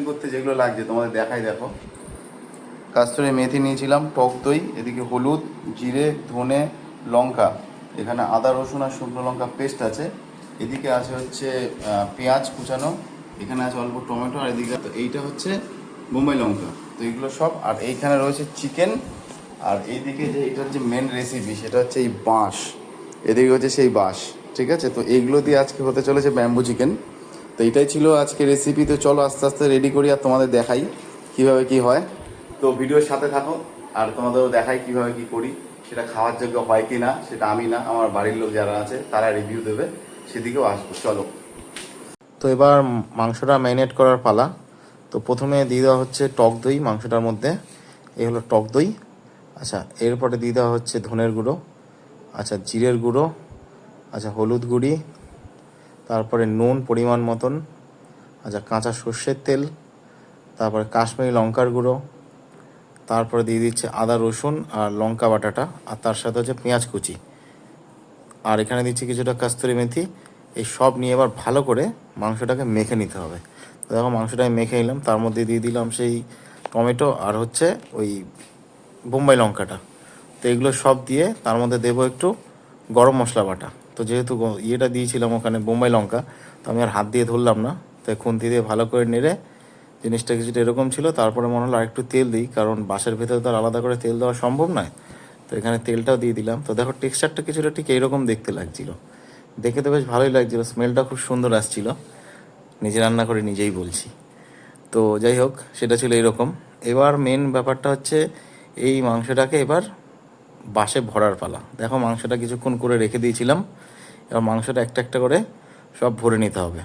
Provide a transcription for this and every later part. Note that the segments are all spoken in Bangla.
করতে যেগুলো লাগছে তোমাদের দেখাই, দেখো। কাস্তুরি মেথি নিয়েছিলাম, টক দই, এদিকে হলুদ, জিরে, ধনে, লঙ্কা, এখানে আদা রসুন আর শুকনো লঙ্কা পেস্ট আছে, এদিকে আছে হচ্ছে পেঁয়াজ কুচানো, এখানে আছে অল্প টমেটো, আর এদিকে তো এইটা হচ্ছে বোম্বাই লঙ্কা। তো এইগুলো সব, আর এইখানে রয়েছে চিকেন, আর এইদিকে যে এটার যে মেন রেসিপি সেটা হচ্ছে এই বাঁশ, এদিকে হচ্ছে সেই বাঁশ। ঠিক আছে, তো এইগুলো দিয়ে আজকে হতে চলেছে ব্যাম্বু চিকেন। তো এটাই ছিল আজকে রেসিপি। তো চলো আস্তে আস্তে রেডি করি আর তোমাদের দেখাই কীভাবে কী হয়। তো ভিডিওর সাথে থাকো আর তোমাদেরও দেখাই কীভাবে কী করি। সেটা খাওয়ার যোগ্য হয় কি না সেটা আমি না, আমার বাড়ির লোক যারা আছে তারা রিভিউ দেবে, সেদিকেও আসবো। চলো। তো এবার মাংসটা ম্যারিনেট করার পালা। তো প্রথমে দিয়ে দেওয়া হচ্ছে টক দই মাংসটার মধ্যে, এই হলো টক দই। আচ্ছা, এরপরে দিয়ে দেওয়া হচ্ছে ধনের গুঁড়ো, আচ্ছা জিরের গুঁড়ো, আচ্ছা হলুদ গুঁড়ি, তারপরে নুন পরিমাণ মতন, আচ্ছা কাঁচা সর্ষের তেল, তারপরে কাশ্মীরি লঙ্কার গুঁড়ো, তারপরে দিয়ে দিচ্ছে আদা রসুন আর লঙ্কা বাটাটা, আর তার সাথে হচ্ছে পেঁয়াজ কুচি, আর এখানে দিচ্ছি কিছুটা কাস্তুরি মেথি। এই সব নিয়ে এবার ভালো করে মাংসটাকে মেখে নিতে হবে। তো দেখো মাংসটা আমি মেখে নিলাম, তার মধ্যে দিয়ে দিলাম সেই টমেটো আর হচ্ছে ওই বোম্বাই লঙ্কাটা। তো এগুলো সব দিয়ে তার মধ্যে দেবো একটু গরম মশলা বাটা। তো যেহেতু ইয়েটা দিয়েছিলাম ওখানে বোম্বাই লঙ্কা, তো আমি আর হাত দিয়ে ধরলাম না, তাই খুন্তি দিয়ে ভালো করে নেড়ে, জিনিসটা কিছুটা এরকম ছিল। তারপরে মনে হলো আরেকটু তেল দিই, কারণ বাসের ভেতরে তো আর আলাদা করে তেল দেওয়া সম্ভব নয়। তো এখানে তেলটাও দিয়ে দিলাম। তো দেখো টেক্সচারটা কিছুটা ঠিক এইরকম দেখতে লাগছিল, দেখে তো বেশ ভালোই লাগছিল, স্মেলটা খুব সুন্দর আসছিল, নিজে রান্না করে নিজেই বলছি। তো যাই হোক, সেটা ছিল এরকম। এবার মেন ব্যাপারটা হচ্ছে এই মাংসটাকে এবার বাসে ভরার পালা। দেখো মাংসটা কিছুক্ষণ করে রেখে দিয়েছিলাম, এবার মাংসটা একটা একটা করে সব ভরে নিতে হবে।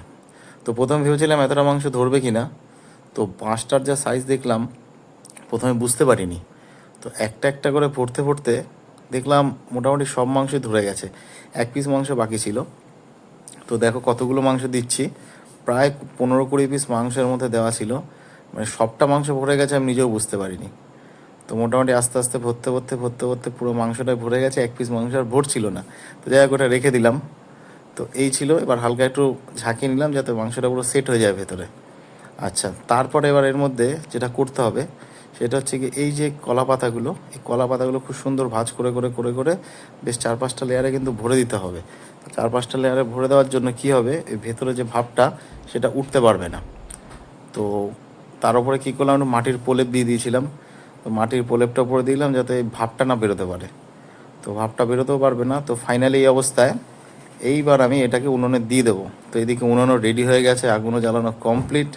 তো প্রথম ভেবেছিলাম এতটা মাংস ধরবে কি না, তো বাঁশটার যা সাইজ দেখলাম প্রথমে বুঝতে পারিনি। তো একটা একটা করে ভরতে ভরতে দেখলাম মোটামুটি সব মাংসই ধরে গেছে, এক পিস মাংস বাকি ছিল। তো দেখো কতগুলো মাংস দিচ্ছি, প্রায় 15-20 পিস মাংসের মধ্যে দেওয়া ছিল, মানে সবটা মাংস ভরে গেছে আমি নিজেও বুঝতে পারিনি। তো মোটামুটি আস্তে আস্তে ভরতে ভরতে ভরতে ভরতে পুরো মাংসটাই ভরে গেছে, এক পিস মাংস আর ভরছিল না। তো যাই হোক ওটা রেখে দিলাম। তো এই ছিল, এবার হালকা একটু ঝাঁকিয়ে নিলাম যাতে মাংসটা পুরো সেট হয়ে যায় ভেতরে। আচ্ছা, তারপরে এবার এর মধ্যে যেটা করতে হবে সেটা হচ্ছে কি, এই যে কলা পাতাগুলো, এই কলা পাতাগুলো খুব সুন্দর ভাঁজ করে করে করে করে বেশ 4-5টা লেয়ারে কিন্তু ভরে দিতে হবে। 4-5টা লেয়ারে ভরে দেওয়ার জন্য কি হবে, এই ভেতরে যে ভাপটা সেটা উঠতে পারবে না। তো তার উপরে কী করলাম, একটু মাটির প্রলেপ দিয়ে দিয়েছিলাম। তো মাটির প্রলেপটা উপরে দিলাম যাতে ভাপটা না বেরোতে পারে, তো ভাপটা বেরোতেও পারবে না। তো ফাইনালি এই অবস্থায় এইবার আমি এটাকে উনুনে দিয়ে দেবো। তো এদিকে উনুনও রেডি হয়ে গেছে, আগুনও জ্বালানো কমপ্লিট।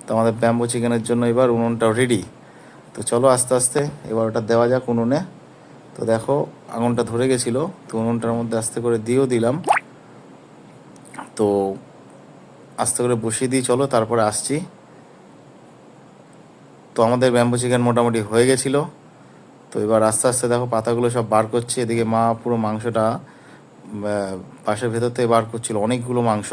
তো আমাদের ব্যাম্বো চিকেনের জন্য এবার উনুনটাও রেডি। তো চলো আস্তে আস্তে এবার ওটা দেওয়া যাক উনুনে। তো দেখো আগুনটা ধরে গেছিলো, তো উনুনটার মধ্যে আস্তে করে দিয়েও দিলাম। তো আস্তে করে বসিয়ে দিই, চলো তারপরে আসছি। তো আমাদের ব্যাম্বো চিকেন মোটামুটি হয়ে গেছিলো। তো এবার আস্তে আস্তে দেখো পাতাগুলো সব বার করছে, এদিকে মা পুরো মাংসটা পাশের ভেতর থেকে বার করছিল অনেকগুলো মাংস।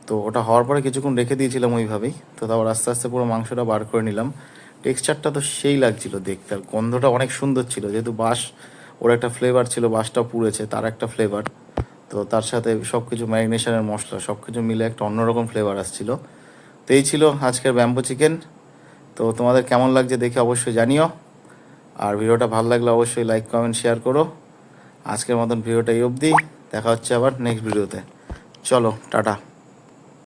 তো ওটা হওয়ার পরে কিছুক্ষণ রেখে দিয়েছিলাম ওইভাবেই। তো তারপর আস্তে আস্তে পুরো মাংসটা বার করে নিলাম। টেক্সচারটা তো সেই লাগছিল দেখতে, আর গন্ধটা অনেক সুন্দর ছিল, যেহেতু বাঁশ ওর একটা ফ্লেভার ছিল, বাঁশটা পুড়েছে তার একটা ফ্লেভার। তো তার সাথে সব কিছু ম্যারিনেশনের মশলা সব কিছু মিলে একটা অন্যরকম ফ্লেভার আসছিল। তো এই ছিল আজকের ব্যাম্বো চিকেন। তো তোমাদের কেমন লাগছে দেখে অবশ্যই জানিও, আর ভিডিওটা ভালো লাগলে অবশ্যই লাইক কমেন্ট শেয়ার করো। আজকের মতন ভিডিওটা এই অবধি, দেখা হচ্ছে আবার নেক্সট ভিডিওতে। চলো টাটা।